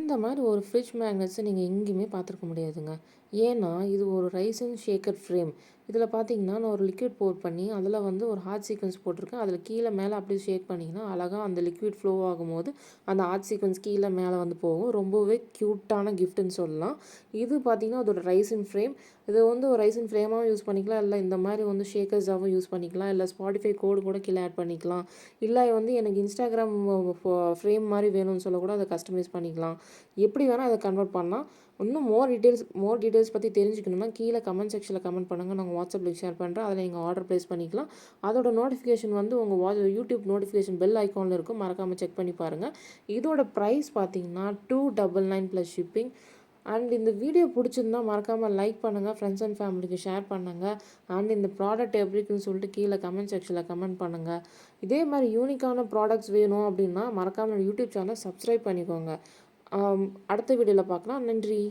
இந்த மாதிரி ஒரு ஃப்ரிட்ஜ் மேக்னெட்ஸை நீங்கள் எங்கேயுமே பார்த்துருக்க முடியாதுங்க. ஏன்னா இது ஒரு ரைஸ் அண்ட் ஷேக்கர் ஃப்ரேம். இதில் பார்த்தீங்கன்னா நான் ஒரு லிக்விட் போர் பண்ணி அதில் வந்து ஒரு ஹார்ட் சீக்வென்ஸ் போட்டிருக்கேன். அதில் கீழே மேலே அப்படியே ஷேக் பண்ணிங்கன்னா அழகாக அந்த லிக்விட் ஃப்ளோ ஆகும்போது அந்த ஹார்ட் சீக்வென்ஸ் கீழே மேலே வந்து போகும். ரொம்பவே க்யூட்டான கிஃப்ட்டுன்னு சொல்லலாம். இது பார்த்தீங்கன்னா அதோட ரைசின் ஃப்ரேம். இது வந்து ஒரு ரைசின் ஃப்ரேமாகவும் யூஸ் பண்ணிக்கலாம், இல்லை இந்த மாதிரி வந்து ஷேக்கர்ஸாகவும் யூஸ் பண்ணிக்கலாம், இல்லை ஸ்பாட்டிஃபை கோடு கூட கீழே ஆட் பண்ணிக்கலாம், இல்லை வந்து எனக்கு இன்ஸ்டாகிராம் ஃப்ரேம் மாதிரி வேணும்னு சொல்ல கூட அதை கஸ்டமைஸ் பண்ணிக்கலாம். எப்படி வேணால் அதை கன்வெர்ட் பண்ணலாம். இன்னும் மோர் டீட்டெயில்ஸ் பற்றி தெரிஞ்சுக்கணுன்னா கீழே கமெண்ட் செக்ஷனில் கமெண்ட் பண்ணுங்கள். நாங்கள் வாட்ஸ்அப்பில் ஷேர் பண்ணுறோம். அதில் நீங்கள் ஆர்டர் ப்ளேஸ் பண்ணிக்கலாம். அதோட நோட்டிஃபிகேஷன் வந்து உங்கள் யூடியூப் நோட்டிஃபிகேஷன் பெல் ஐக்கானில் இருக்கும். மறக்காமல் செக் பண்ணி பாருங்கள். இதோட ப்ரைஸ் பார்த்தீங்கன்னா 299 ப்ளஸ் ஷிப்பிங். அண்ட் இந்த வீடியோ பிடிச்சிருந்தா மறக்காமல் லைக் பண்ணுங்கள், ஃப்ரெண்ட்ஸ் அண்ட் ஃபேமிலிக்கு ஷேர் பண்ணுங்கள். அண்ட் இந்த ப்ராடக்ட் எப்படி இருக்குன்னு சொல்லிட்டு கீழே கமெண்ட் செக்ஷனில் கமெண்ட் பண்ணுங்கள். இதே மாதிரி யூனிக்கான ப்ராடக்ட்ஸ் வேணும் அப்படின்னா மறக்காமல் யூடியூப் சேனல் சப்ஸ்கிரைப் பண்ணிக்கோங்க. அடுத்த வீடியோவில் பார்க்கலாம். நன்றி.